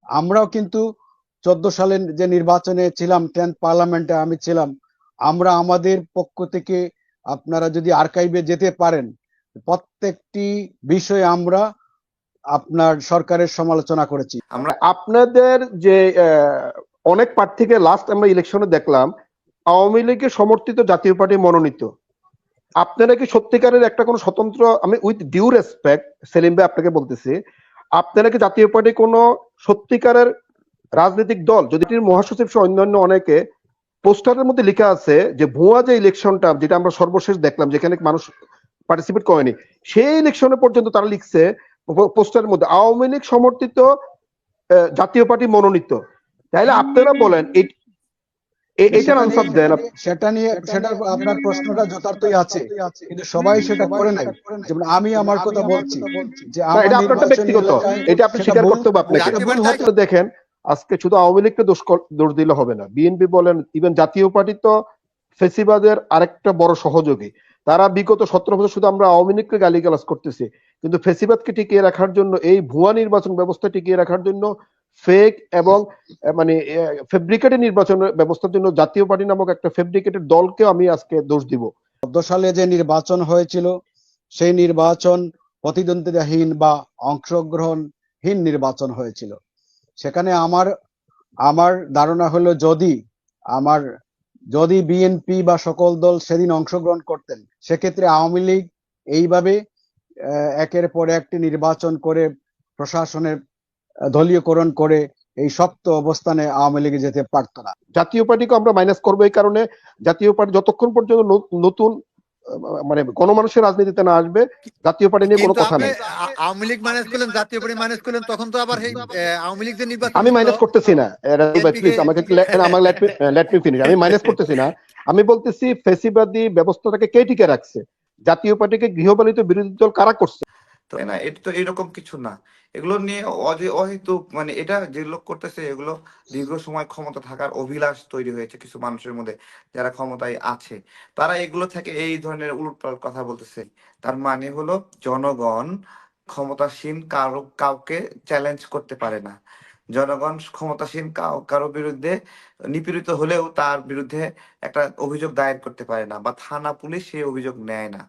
আমরাও কিন্তু 14 সালের যে নির্বাচনে ছিলাম, 10th পার্লামেন্টে আমি ছিলাম, আমরা আমাদের পক্ষ থেকে আপনারা যদি আর্কাইভে যেতে পারেন, প্রত্যেকটি বিষয়ে আমরা আপনার সরকারের সমালোচনা করেছি। আমরা আপনাদের যে অনেক প্রার্থীকে লাস্ট আমরা ইলেকশনে দেখলাম আওয়ামী লীগের সমর্থিত জাতীয় পার্টি মনোনীত। আপনারা কি সত্যিকারের একটা কোনো স্বতন্ত্র, আমি উইথ ডিউ রেসপেক্ট সেলিম ভাই আপনাকে বলতেছি, আপনারা কি জাতীয় পার্টি কোনো সত্যিকারের রাজনৈতিক দল? যদি মহাসচিব সহ অন্যান্য অনেকে পোস্টারের মধ্যে লেখা আছে যে ভুয়া যে ইলেকশনটা যেটা আমরা সর্বশেষ দেখলাম যেখানে মানুষ পার্টিসিপেট করেনি, সেই ইলেকশনে পর্যন্ত তারা লিখছে পোস্টারের মধ্যে আওয়ামী লীগ সমর্থিত জাতীয় পার্টি মনোনীত। তাহলে আপনারা বলেন এইটার আনসার দেন। সেটা আপনার প্রশ্নটা যথার্থই আছে, কিন্তু সবাই সেটা করে নাই। যেমন আমি আমার কথা বলছি যে আমার এটা আপনারটা নির্বাচনী ব্যক্তিগত, এলাকায় এটা আপনি সেটা স্বীকার ভুল করতে হবে আপনাকে। সেটা ভুল হতে দেখেন আজকে শুধু আওয়ামী লীগকে দোষ দিলে হবে না, বিএনপি বলেন ইভেন জাতীয় পার্টি তো ফেসিবাদের আরেকটা বড় সহযোগী। তারা বিগত 17 বছর শুধু আমরা আওয়ামী লীগকে গালিগালাজ করতেছি, কিন্তু ফেসিবাদকে টিকিয়ে রাখার জন্য, এই ভুয়া নির্বাচন ব্যবস্থা টিকিয়ে রাখার জন্য, ফেক এবং মানে ফেব্রিকেটেড নির্বাচন ব্যবস্থার জন্য জাতীয় পার্টি নামক একটা ফেব্রিকেটেড দলকে আমি আজকে দোষ দিব। 14 সালে যে নির্বাচন হয়েছিল সেই নির্বাচন প্রতিদ্বন্দ্বিতাহীন বা অংশগ্রহণহীন নির্বাচন হয়েছিল। সেখানে আমার ধারণা হলো যদি বিএনপি বা সকল দল সেদিন অংশগ্রহণ করতেন, সেক্ষেত্রে আওয়ামী লীগ এইভাবে একের পর একটি নির্বাচন করে প্রশাসনের দলীয়করণ করে এই শক্ত অবস্থানে আওয়ামী লীগ যেতে পারতো না। জাতীয় পার্টিকে আমরা মাইনাস করবো এই কারণে, জাতীয় পার্টি যতক্ষণ পর্যন্ত নতুন মানে গণমানুষের রাজনীতিতে না আসবে জাতীয় পার্টি নিয়ে কোনো কথা নেই। আওয়ামী লীগ মাইনাস করলেন, জাতীয় পার্টি মাইনাস করলেন, তখন তো আবার আওয়ামী লীগ যে নির্বাচন, আমি মাইনাস করতেছি না, প্লিজ আমাকে লেট মি ফিনিশ। আমি মাইনাস করতেছি না, আমি বলতেছি ফেসিবাদী ব্যবস্থাটাকে কে টিকে রাখছে, জাতীয় পার্টিকে গৃহপালিত বিরোধী দল কারা করছে? তো না, এটা তো এরকম কিছু না। এগুলো নিয়ে অহেতুক মানে এটা যেগুলো করতেছে এগুলো দীর্ঘ সময় ক্ষমতা থাকার অভিলাষ তৈরি হয়েছে কিছু মানুষের মধ্যে যারা ক্ষমতায় আছে, তারা এগুলো থেকে এই ধরনের উলটপালট কথা বলতেছে। তার মানে হলো জনগণ ক্ষমতাসীন কাউকে চ্যালেঞ্জ করতে পারে না। জনগণ ক্ষমতাসীন কারো বিরুদ্ধে নিপীড়িত হলেও তার বিরুদ্ধে একটা অভিযোগ দায়ের করতে পারে না, বা থানা পুলিশ সেই অভিযোগ নেয় না।